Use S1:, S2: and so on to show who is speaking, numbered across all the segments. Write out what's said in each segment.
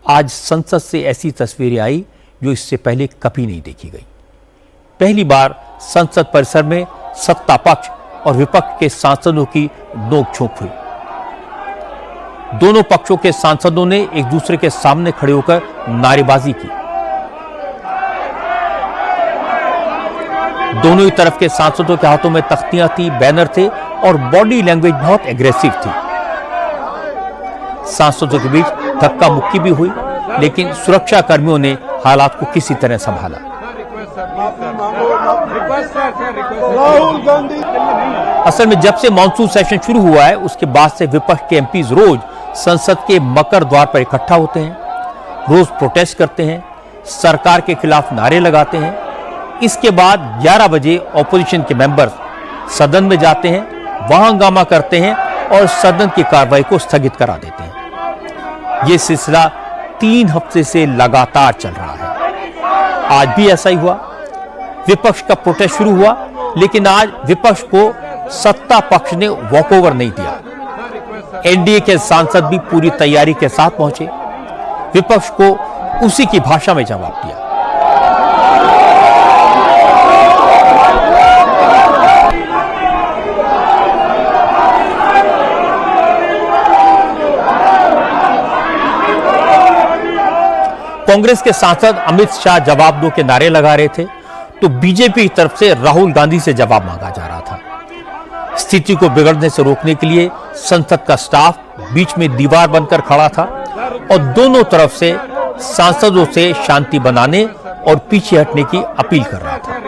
S1: आज संसद से ऐसी तस्वीरें आई जो इससे पहले कभी नहीं देखी गई। पहली बार संसद परिसर में सत्ता पक्ष और विपक्ष के सांसदों की नोकझोंक हुई। दोनों पक्षों के सांसदों ने एक दूसरे के सामने खड़े होकर नारेबाजी की। दोनों ही तरफ के सांसदों के हाथों में तख्तियां थी, बैनर थे और बॉडी लैंग्वेज बहुत एग्रेसिव थी। सांसदों के बीच धक्का मुक्की भी हुई, लेकिन सुरक्षा कर्मियों ने हालात को किसी तरह संभाला। असल में जब से मॉनसून सेशन शुरू हुआ है, उसके बाद से विपक्ष के एमपीज रोज संसद के मकर द्वार पर इकट्ठा होते हैं, रोज प्रोटेस्ट करते हैं, सरकार के खिलाफ नारे लगाते हैं। इसके बाद 11 बजे ऑपोजिशन के मेंबर्स सदन में जाते हैं, वहां हंगामा करते हैं और सदन की कार्रवाई को स्थगित करा देते हैं। यह सिलसिला 3 हफ्ते से लगातार चल रहा है। आज भी ऐसा ही हुआ। विपक्ष का प्रोटेस्ट शुरू हुआ, लेकिन आज विपक्ष को सत्ता पक्ष ने वॉकओवर नहीं दिया। एनडीए के सांसद भी पूरी तैयारी के साथ पहुंचे, विपक्ष को उसी की भाषा में जवाब दिया। कांग्रेस के सांसद अमित शाह जवाब दो के नारे लगा रहे थे, तो बीजेपी की तरफ से राहुल गांधी से जवाब मांगा जा रहा था। स्थिति को बिगड़ने से रोकने के लिए संसद का स्टाफ बीच में दीवार बनकर खड़ा था और दोनों तरफ से सांसदों से शांति बनाने और पीछे हटने की अपील कर रहा था।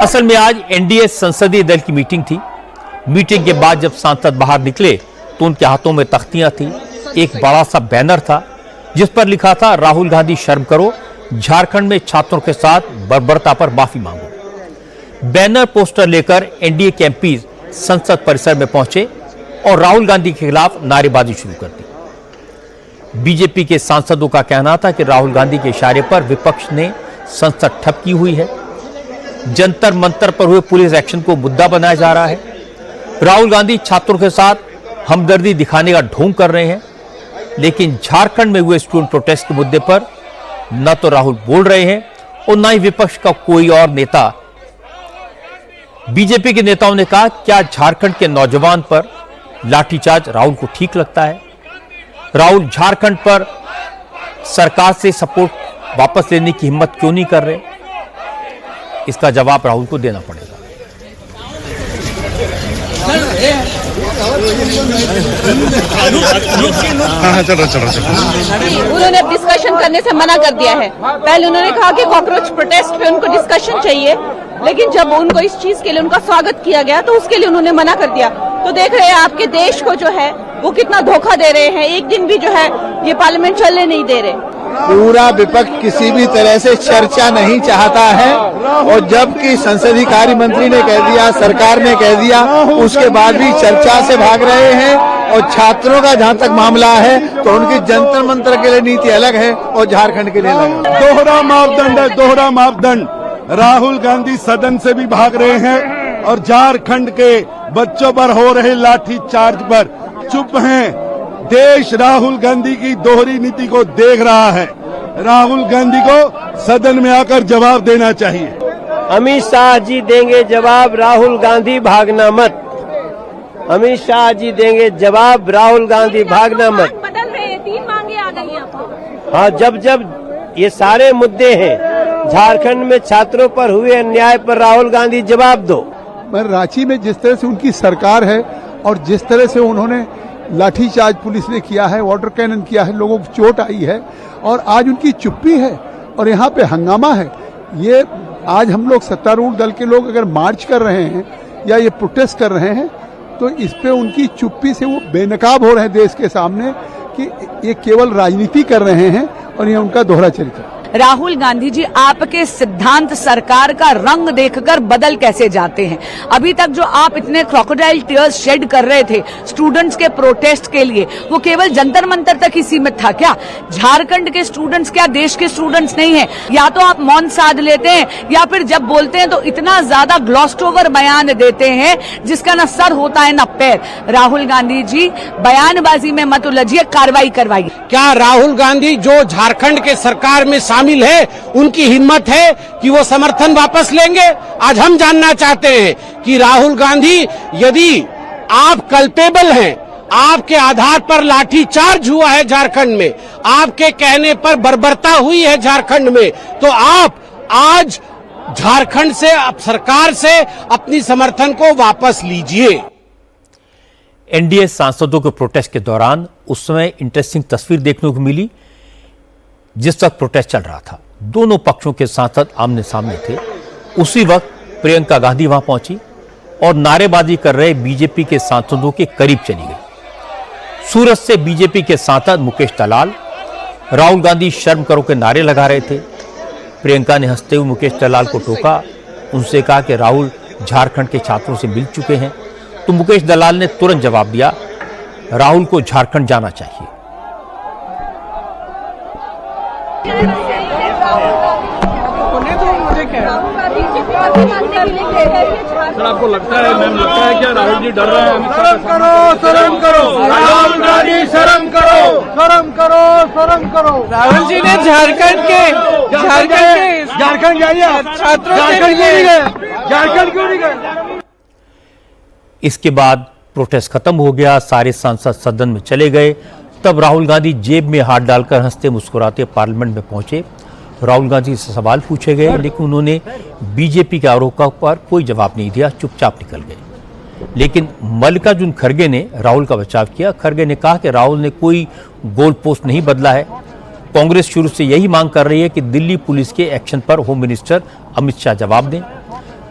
S1: असल में आज एनडीए संसदीय दल की मीटिंग थी। मीटिंग के बाद जब सांसद बाहर निकले तो उनके हाथों में तख्तियां थी, एक बड़ा सा बैनर था जिस पर लिखा था, राहुल गांधी शर्म करो, झारखंड में छात्रों के साथ बर्बरता पर माफी मांगो। बैनर पोस्टर लेकर एनडीए के एमपी संसद परिसर में पहुंचे और राहुल गांधी के खिलाफ नारेबाजी शुरू कर दी। बीजेपी के सांसदों का कहना था कि राहुल गांधी के इशारे पर विपक्ष ने संसद ठप की हुई है। जंतर मंतर पर हुए पुलिस एक्शन को मुद्दा बनाया जा रहा है। राहुल गांधी छात्रों के साथ हमदर्दी दिखाने का ढोंग कर रहे हैं, लेकिन झारखंड में हुए स्टूडेंट प्रोटेस्ट के मुद्दे पर न तो राहुल बोल रहे हैं और न ही विपक्ष का कोई और नेता। बीजेपी के नेताओं ने कहा, क्या झारखंड के नौजवान पर लाठीचार्ज राहुल को ठीक लगता है? राहुल झारखंड पर सरकार से सपोर्ट वापस लेने की हिम्मत क्यों नहीं कर रहे? इसका जवाब राहुल को देना पड़ेगा।
S2: उन्होंने डिस्कशन करने से मना कर दिया है। पहले उन्होंने कहा कि कॉकरोच प्रोटेस्ट पे उनको डिस्कशन चाहिए, लेकिन जब उनको इस चीज के लिए उनका स्वागत किया गया तो उसके लिए उन्होंने मना कर दिया। तो देख रहे हैं आपके देश को जो है वो कितना धोखा दे रहे हैं। एक दिन भी जो है ये पार्लियामेंट चलने नहीं दे रहे।
S3: पूरा विपक्ष किसी भी तरह से चर्चा नहीं चाहता है, और जबकि संसदीय कार्य मंत्री ने कह दिया, सरकार ने कह दिया, उसके बाद भी चर्चा से भाग रहे हैं। और छात्रों का जहां तक मामला है तो उनकी जंतर मंतर के लिए नीति अलग है और झारखंड के लिए अलग है।
S4: दोहरा मापदंड है, दोहरा मापदंड। राहुल गांधी सदन से भी भाग रहे हैं और झारखंड के बच्चों पर हो रहे लाठी चार्ज पर चुप हैं। देश राहुल गांधी की दोहरी नीति को देख रहा है। राहुल गांधी को सदन में आकर जवाब देना चाहिए।
S5: अमित शाह जी देंगे जवाब, राहुल गांधी भागना मत। अमित शाह जी देंगे जवाब, राहुल गांधी भागना मत।
S2: बदल रहे हैं, 3 मांगे आ गई आपको।
S5: हाँ, जब ये सारे मुद्दे हैं, झारखंड में छात्रों पर हुए अन्याय पर राहुल गांधी जवाब दो।
S6: पर रांची में जिस तरह से उनकी सरकार है और जिस तरह से उन्होंने लाठीचार्ज पुलिस ने किया है, वाटर कैनन किया है, लोगों को चोट आई है और आज उनकी चुप्पी है और यहाँ पे हंगामा है। ये आज हम लोग सत्तारूढ़ दल के लोग अगर मार्च कर रहे हैं या ये प्रोटेस्ट कर रहे हैं तो इस पे उनकी चुप्पी से वो बेनकाब हो रहे हैं देश के सामने कि ये केवल राजनीति कर रहे हैं और ये उनका दोहरा चरित्र है।
S7: राहुल गांधी जी आपके सिद्धांत सरकार का रंग देखकर बदल कैसे जाते हैं? अभी तक जो आप इतने क्रोकोडाइल टीयर्स शेड कर रहे थे स्टूडेंट्स के प्रोटेस्ट के लिए, वो केवल जंतर मंतर तक ही सीमित था क्या? झारखंड के स्टूडेंट्स क्या देश के स्टूडेंट्स नहीं है? या तो आप मौन साध लेते हैं या फिर जब बोलते हैं तो इतना ज्यादा ग्लॉस्ड ओवर बयान देते हैं जिसका ना सर होता है ना पैर। राहुल गांधी जी बयानबाजी में मत उलझिए, कार्रवाई करवाइए।
S8: क्या राहुल गांधी जो झारखंड के सरकार में शामिल है उनकी हिम्मत है कि वो समर्थन वापस लेंगे? आज हम जानना चाहते हैं कि राहुल गांधी, यदि आप कल्पेबल हैं, आपके आधार पर लाठी चार्ज हुआ है झारखंड में, आपके कहने पर बर्बरता हुई है झारखंड में, तो आप आज झारखंड से सरकार से अपनी समर्थन को वापस लीजिए।
S1: एनडीए सांसदों के प्रोटेस्ट के दौरान उस समय इंटरेस्टिंग तस्वीर देखने को मिली। जिस वक्त प्रोटेस्ट चल रहा था, दोनों पक्षों के सांसद आमने सामने थे। उसी वक्त प्रियंका गांधी वहां पहुंची और नारेबाजी कर रहे बीजेपी के सांसदों के करीब चली गई। सूरत से बीजेपी के सांसद मुकेश दलाल राहुल गांधी शर्म करो के नारे लगा रहे थे। प्रियंका ने हंसते हुए मुकेश दलाल को टोका, उनसे कहा कि राहुल झारखंड के छात्रों से मिल चुके हैं। तो मुकेश दलाल ने तुरंत जवाब दिया, राहुल को झारखंड जाना चाहिए।
S9: सर, आपको लगता है, मैम, लगता है क्या राहुल जी डर रहे हैं? शर्म करो, शर्म करो, राहुल गांधी शर्म करो, शर्म करो, शर्म करो।
S5: राहुल जी ने झारखंड जाइए, छात्रों
S9: झारखंड क्यों नहीं गए?
S1: इसके बाद प्रोटेस्ट खत्म हो गया, सारे सांसद सदन में चले गए। तब राहुल गांधी जेब में हाथ डालकर हंसते मुस्कुराते पार्लियामेंट में पहुंचे। राहुल गांधी से सवाल पूछे गए, लेकिन उन्होंने बीजेपी के आरोपों पर कोई जवाब नहीं दिया, चुपचाप निकल गए। लेकिन मल्लिकार्जुन खड़गे ने राहुल का बचाव किया। खड़गे ने कहा कि राहुल ने कोई गोल पोस्ट नहीं बदला है। कांग्रेस शुरू से यही मांग कर रही है कि दिल्ली पुलिस के एक्शन पर होम मिनिस्टर अमित शाह जवाब दें,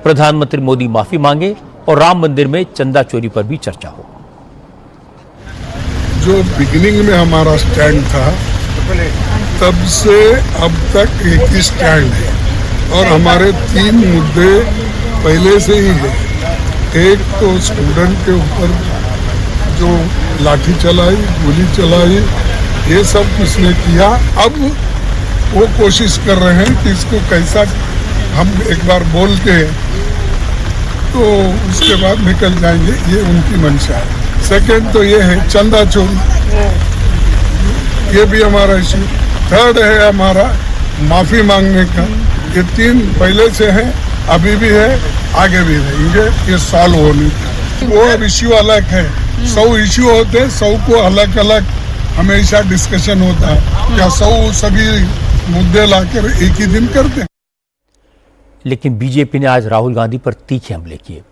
S1: प्रधानमंत्री मोदी माफी मांगे और राम मंदिर में चंदा चोरी पर भी चर्चा हो।
S10: जो बिगिनिंग में हमारा स्टैंड था, तब से अब तक एक ही स्टैंड है और हमारे 3 मुद्दे पहले से ही है। एक तो स्टूडेंट के ऊपर जो लाठी चलाई, गोली चलाई, ये सब किसने किया। अब वो कोशिश कर रहे हैं कि इसको कैसा हम एक बार बोल के तो उसके बाद निकल जाएंगे, ये उनकी मंशा है। सेकेंड तो ये है चंदा चोरी, ये भी हमारा इशू। थर्ड है हमारा माफी मांगने का। ये 3 पहले से है, अभी भी है, आगे भी रहेंगे, ये सॉल्व होने का। वो अब इश्यू अलग है, 100 इश्यू होते हैं, 100 को अलग अलग हमेशा डिस्कशन होता है। क्या 100 सभी मुद्दे लाकर एक ही दिन करते हैं?
S1: लेकिन बीजेपी ने आज राहुल गांधी पर तीखे हमले किए।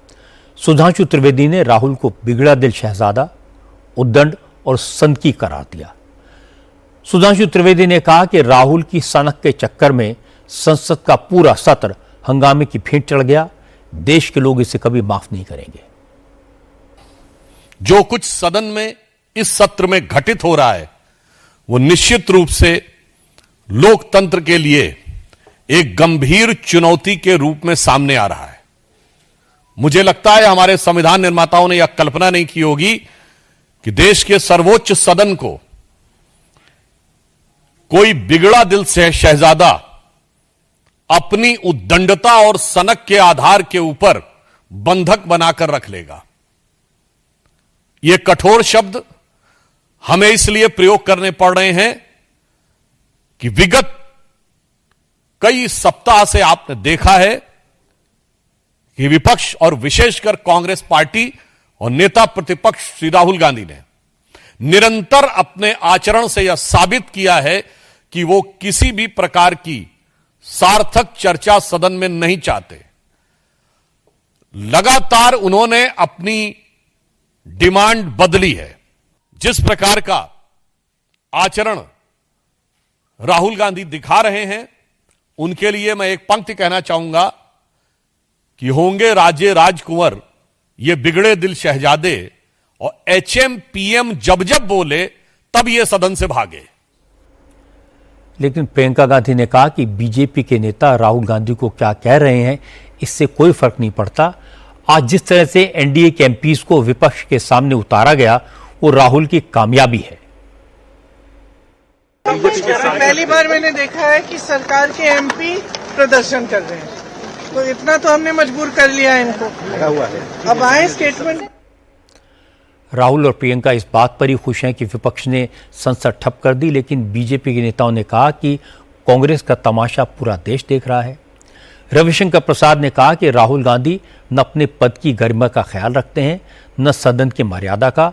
S1: सुधांशु त्रिवेदी ने राहुल को बिगड़ा दिल शहजादा, उद्दंड और संतकी करार दिया। सुधांशु त्रिवेदी ने कहा कि राहुल की सनक के चक्कर में संसद का पूरा सत्र हंगामे की भेंट चढ़ गया। देश के लोग इसे कभी माफ नहीं करेंगे।
S11: जो कुछ सदन में इस सत्र में घटित हो रहा है, वो निश्चित रूप से लोकतंत्र के लिए एक गंभीर चुनौती के रूप में सामने आ रहा है। मुझे लगता है हमारे संविधान निर्माताओं ने यह कल्पना नहीं की होगी कि देश के सर्वोच्च सदन को कोई बिगड़ा दिल से शहजादा अपनी उद्दंडता और सनक के आधार के ऊपर बंधक बनाकर रख लेगा। ये कठोर शब्द हमें इसलिए प्रयोग करने पड़ रहे हैं कि विगत कई सप्ताह से आपने देखा है कि विपक्ष और विशेषकर कांग्रेस पार्टी और नेता प्रतिपक्ष श्री राहुल गांधी ने निरंतर अपने आचरण से यह साबित किया है कि वो किसी भी प्रकार की सार्थक चर्चा सदन में नहीं चाहते। लगातार उन्होंने अपनी डिमांड बदली है। जिस प्रकार का आचरण राहुल गांधी दिखा रहे हैं, उनके लिए मैं एक पंक्ति कहना चाहूंगा कि होंगे राजे राजकुंवर ये बिगड़े दिल शहजादे, और एचएम पीएम जब जब बोले तब ये सदन से भागे।
S1: लेकिन प्रियंका गांधी ने कहा कि बीजेपी के नेता राहुल गांधी को क्या कह रहे हैं इससे कोई फर्क नहीं पड़ता। आज जिस तरह से एनडीए के एमपीज को विपक्ष के सामने उतारा गया वो राहुल की कामयाबी है।
S12: पहली बार मैंने देखा है कि सरकार के एमपी प्रदर्शन कर रहे हैं, तो इतना तो हमने मजबूर कर लिया है इनको। अब आए स्टेटमेंट।
S1: राहुल और प्रियंका इस बात पर ही खुश हैं कि विपक्ष ने संसद ठप कर दी, लेकिन बीजेपी के नेताओं ने कहा कि कांग्रेस का तमाशा पूरा देश देख रहा है। रविशंकर प्रसाद ने कहा कि राहुल गांधी न अपने पद की गरिमा का ख्याल रखते हैं न सदन की मर्यादा का,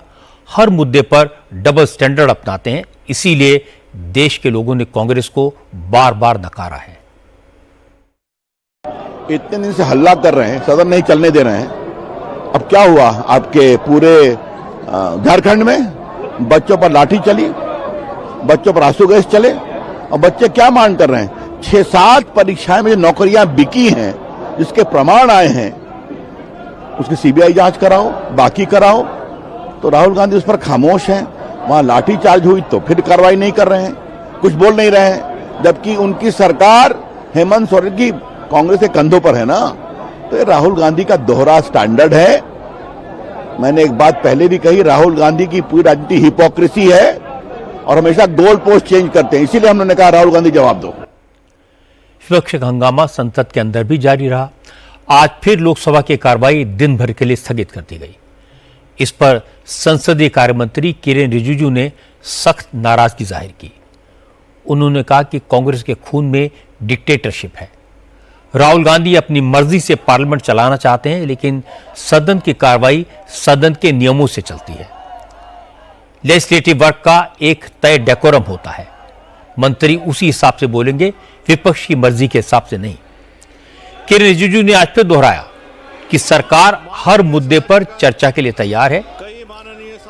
S1: हर मुद्दे पर डबल स्टैंडर्ड अपनाते हैं, इसीलिए देश के लोगों ने कांग्रेस को बार बार नकारा है।
S3: इतने दिन से हल्ला कर रहे हैं, सदन नहीं चलने दे रहे हैं। अब क्या हुआ? आपके पूरे झारखंड में बच्चों पर लाठी चली, बच्चों पर आंसू गैस चले, और बच्चे क्या मांग कर रहे हैं? 6-7 परीक्षाएं में जो नौकरियां बिकी हैं, जिसके प्रमाण आए हैं, उसकी सीबीआई जांच कराओ, बाकी कराओ। तो राहुल गांधी उस पर खामोश हैं। वहां लाठी चार्ज हुई तो फिर कार्रवाई नहीं कर रहे हैं, कुछ बोल नहीं रहे हैं, जबकि उनकी सरकार हेमंत सोरेन की कांग्रेस के कंधों पर है ना। तो ये राहुल गांधी का दोहरा स्टैंडर्ड है। मैंने एक बात पहले भी कही, राहुल गांधी की पूरी राजनीति हिपोक्रेसी है और हमेशा गोल पोस्ट चेंज करते हैं, इसीलिए हमने कहा राहुल गांधी जवाब दो।
S1: विपक्ष का हंगामा संसद के अंदर भी जारी रहा। आज फिर लोकसभा की कार्रवाई दिन भर के लिए स्थगित कर दी गई। इस पर संसदीय कार्य मंत्री किरेन रिजिजू ने सख्त नाराजगी जाहिर की। उन्होंने कहा कि कांग्रेस के खून में डिक्टेटरशिप है। राहुल गांधी अपनी मर्जी से पार्लियामेंट चलाना चाहते हैं, लेकिन सदन की कार्रवाई सदन के नियमों से चलती है। लेजिस्लेटिव वर्क का एक तय डेकोरम होता है, मंत्री उसी हिसाब से बोलेंगे, विपक्ष की मर्जी के हिसाब से नहीं। किरेन रिजिजू ने आज फिर दोहराया कि सरकार हर मुद्दे पर चर्चा के लिए तैयार है।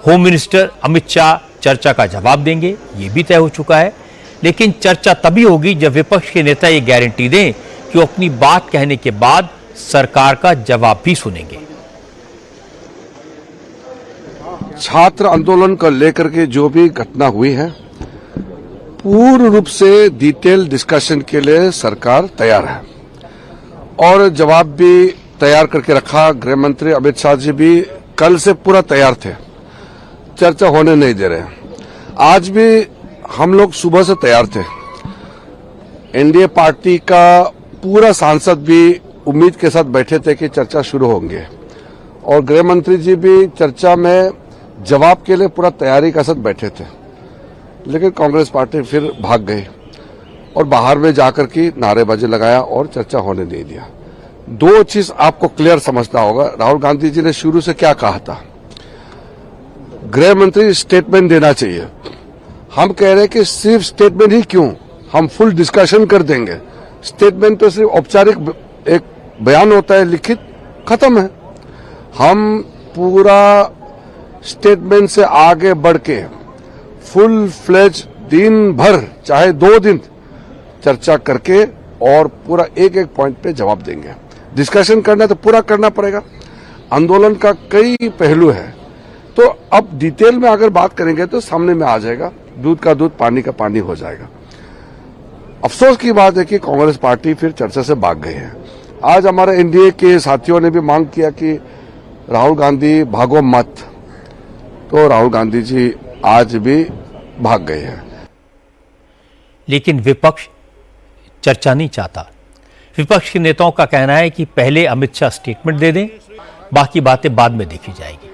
S1: होम मिनिस्टर अमित शाह चर्चा का जवाब देंगे, ये भी तय हो चुका है, लेकिन चर्चा तभी होगी जब विपक्ष के नेता ये गारंटी दें कि वो अपनी बात कहने के बाद सरकार का जवाब भी सुनेंगे।
S13: छात्र आंदोलन को लेकर के जो भी घटना हुई है, पूर्ण रूप से डिटेल डिस्कशन के लिए सरकार तैयार है और जवाब भी तैयार करके रखा। गृह मंत्री अमित शाह जी भी कल से पूरा तैयार थे, चर्चा होने नहीं दे रहे। आज भी हम लोग सुबह से तैयार थे। एनडीए पार्टी का पूरा सांसद भी उम्मीद के साथ बैठे थे कि चर्चा शुरू होंगे और गृह मंत्री जी भी चर्चा में जवाब के लिए पूरा तैयारी के साथ बैठे थे, लेकिन कांग्रेस पार्टी फिर भाग गई और बाहर में जाकर के नारेबाजी लगाया और चर्चा होने नहीं दिया। दो चीज आपको क्लियर समझना होगा। राहुल गांधी जी ने शुरू से क्या कहा था? गृह मंत्री स्टेटमेंट देना चाहिए। हम कह रहे हैं कि सिर्फ स्टेटमेंट ही क्यों, हम फुल डिस्कशन कर देंगे। स्टेटमेंट तो सिर्फ औपचारिक एक बयान होता है, लिखित, खत्म है। हम पूरा स्टेटमेंट से आगे बढ़ के फुल फ्लेज दिन भर, चाहे 2 दिन चर्चा करके और पूरा एक एक पॉइंट पे जवाब देंगे। डिस्कशन करना तो पूरा करना पड़ेगा। आंदोलन का कई पहलू है, तो अब डिटेल में अगर बात करेंगे तो सामने में आ जाएगा, दूध का दूध पानी का पानी हो जाएगा। अफसोस की बात है कि कांग्रेस पार्टी फिर चर्चा से भाग गई है। आज हमारे एनडीए के साथियों ने भी मांग किया कि राहुल गांधी भागो मत, तो राहुल गांधी जी आज भी भाग गए हैं।
S1: लेकिन विपक्ष चर्चा नहीं चाहता। विपक्ष के नेताओं का कहना है कि पहले अमित शाह स्टेटमेंट दे दें, बाकी बातें बाद में देखी जाएगी।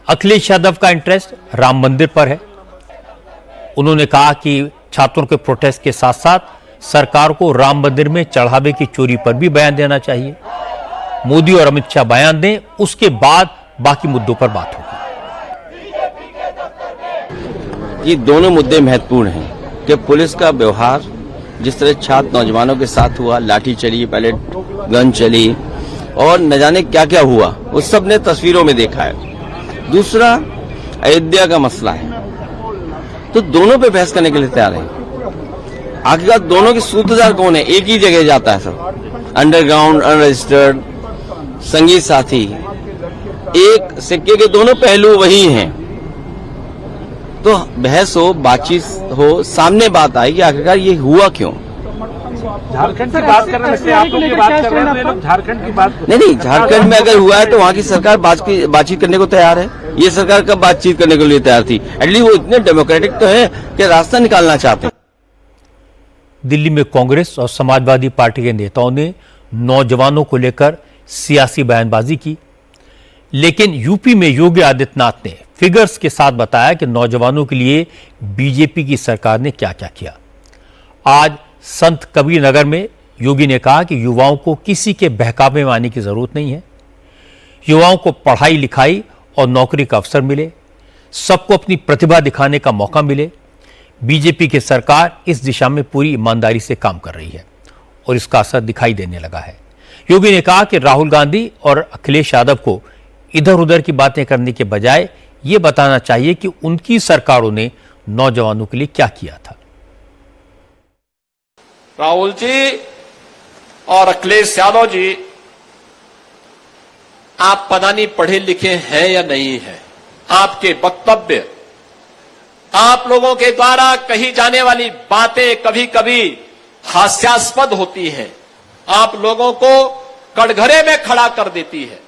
S1: अखिलेश यादव का इंटरेस्ट राम मंदिर पर है। उन्होंने कहा कि छात्रों के प्रोटेस्ट के साथ साथ सरकार को राम मंदिर में चढ़ावे की चोरी पर भी बयान देना चाहिए। मोदी और अमित शाह बयान दें, उसके बाद बाकी मुद्दों पर बात होगी।
S14: ये दोनों मुद्दे महत्वपूर्ण हैं कि पुलिस का व्यवहार जिस तरह छात्र नौजवानों के साथ हुआ, लाठी चली, पहले गन चली और न जाने क्या क्या हुआ, उस सब ने तस्वीरों में देखा है। दूसरा अयोध्या का मसला है, तो दोनों पे बहस करने के लिए तैयार है। आखिरकार दोनों के सूत्रधार कौन है? एक ही जगह जाता है सब, अंडरग्राउंड, अनरजिस्टर्ड, संगी साथी, एक सिक्के के दोनों पहलू वही हैं। तो बहस हो, बातचीत हो, सामने बात आएगी आखिरकार ये हुआ क्यों।
S9: झारखंड की बात कर रहे हैं, आप लोग की बात कर रहे हैं, ये लोग झारखंड की बात
S14: नहीं, झारखंड में अगर हुआ है तो वहाँ की सरकार बातचीत करने को तैयार है। ये सरकार कब बातचीत करने के लिए तैयार थी? एटलीस्ट वो इतने डेमोक्रेटिक तो है कि रास्ता निकालना चाहते हैं।
S1: दिल्ली में कांग्रेस और समाजवादी पार्टी के नेताओं ने नौजवानों को लेकर सियासी बयानबाजी की, लेकिन यूपी में योगी आदित्यनाथ ने फिगर्स के साथ बताया कि नौजवानों के लिए बीजेपी की सरकार ने क्या क्या किया। आज संत कबीर नगर में योगी ने कहा कि युवाओं को किसी के बहकावे में आने की जरूरत नहीं है। युवाओं को पढ़ाई लिखाई और नौकरी का अवसर मिले, सबको अपनी प्रतिभा दिखाने का मौका मिले। बीजेपी की सरकार इस दिशा में पूरी ईमानदारी से काम कर रही है और इसका असर दिखाई देने लगा है। योगी ने कहा कि राहुल गांधी और अखिलेश यादव को इधर उधर की बातें करने के बजाय ये बताना चाहिए कि उनकी सरकारों ने नौजवानों के लिए क्या किया था।
S15: राहुल जी और अखिलेश यादव जी, आप पता नहीं पढ़े लिखे हैं या नहीं हैं। आपके वक्तव्य, आप लोगों के द्वारा कही जाने वाली बातें कभी कभी हास्यास्पद होती हैं, आप लोगों को कटघरे में खड़ा कर देती है।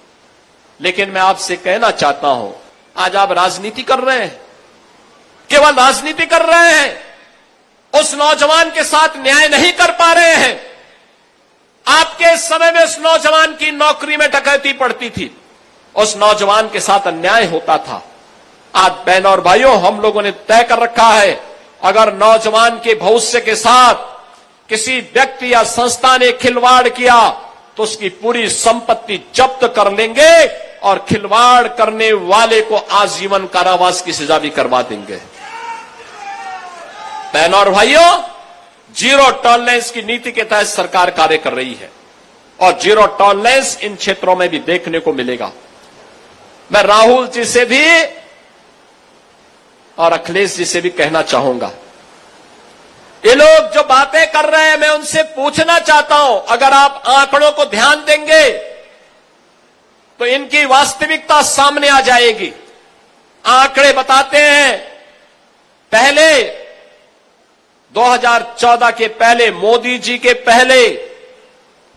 S15: लेकिन मैं आपसे कहना चाहता हूं, आज आप राजनीति कर रहे हैं, केवल राजनीति कर रहे हैं, उस नौजवान के साथ न्याय नहीं कर पा रहे हैं। आपके समय में उस नौजवान की नौकरी में डकैती पड़ती थी, उस नौजवान के साथ अन्याय होता था। आज बहनों और भाइयों, हम लोगों ने तय कर रखा है, अगर नौजवान के भविष्य के साथ किसी व्यक्ति या संस्था ने खिलवाड़ किया तो उसकी पूरी संपत्ति जब्त कर लेंगे और खिलवाड़ करने वाले को आजीवन कारावास की सजा भी करवा देंगे। बहनों और भाइयों, जीरो टॉलरेंस की नीति के तहत सरकार कार्य कर रही है और जीरो टॉलरेंस इन क्षेत्रों में भी देखने को मिलेगा। मैं राहुल जी से भी और अखिलेश जी से भी कहना चाहूंगा, ये लोग जो बातें कर रहे हैं, मैं उनसे पूछना चाहता हूं, अगर आप आंकड़ों को ध्यान देंगे तो इनकी वास्तविकता सामने आ जाएगी। आंकड़े बताते हैं, पहले 2014 के पहले, मोदी जी के पहले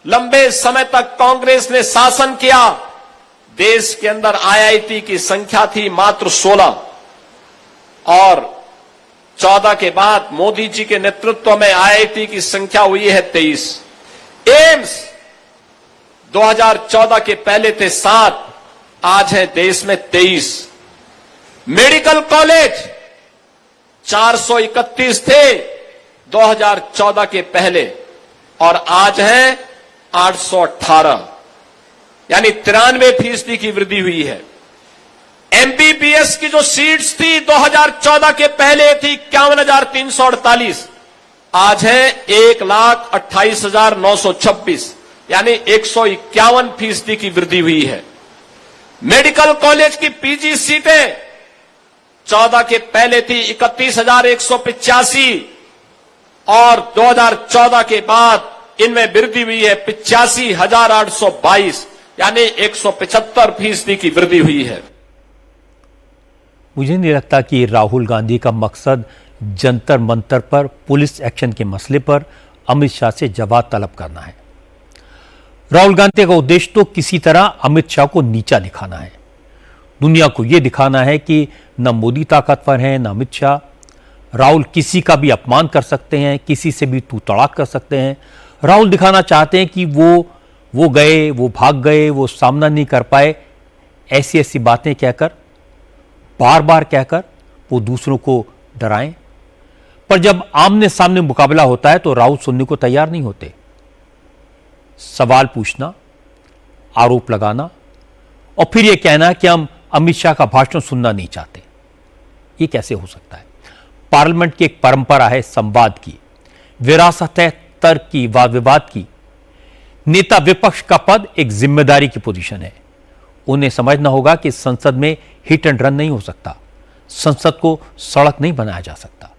S15: लंबे समय तक कांग्रेस ने शासन किया, देश के अंदर आईआईटी की संख्या थी मात्र 16 और 14 के बाद मोदी जी के नेतृत्व में आईआईटी की संख्या हुई है 23। एम्स 2014 के पहले थे 7, आज है देश में 23। मेडिकल कॉलेज 431 थे 2014 के पहले और आज है 818, यानी 93% की वृद्धि हुई है। एमबीबीएस की जो सीट्स थी 2014 के पहले थी 51,348, आज है 1,28,926, यानी 151% की वृद्धि हुई है। मेडिकल कॉलेज की पीजी सीटें 14 के पहले थी 31,185 और 2014 के बाद इनमें वृद्धि हुई है 85,822, यानी 175% की वृद्धि हुई है।
S1: मुझे नहीं लगता कि राहुल गांधी का मकसद जंतर मंतर पर पुलिस एक्शन के मसले पर अमित शाह से जवाब तलब करना है। राहुल गांधी का उद्देश्य तो किसी तरह अमित शाह को नीचा दिखाना है, दुनिया को यह दिखाना है कि न मोदी ताकतवर है न अमित शाह। राहुल किसी का भी अपमान कर सकते हैं, किसी से भी तू तड़ाक कर सकते हैं। राहुल दिखाना चाहते हैं कि वो गए, वो भाग गए, वो सामना नहीं कर पाए। ऐसी ऐसी बातें कहकर, बार बार कहकर वो दूसरों को डराएं। पर जब आमने सामने मुकाबला होता है तो राहुल सुनने को तैयार नहीं होते। सवाल पूछना, आरोप लगाना और फिर यह कहना कि हम अमित शाह का भाषण सुनना नहीं चाहते, ये कैसे हो सकता है? पार्लियामेंट की एक परंपरा है संवाद की, विरासत है तर्क की, वाद विवाद की। नेता विपक्ष का पद एक जिम्मेदारी की पोजीशन है। उन्हें समझना होगा कि संसद में हिट एंड रन नहीं हो सकता, संसद को सड़क नहीं बनाया जा सकता।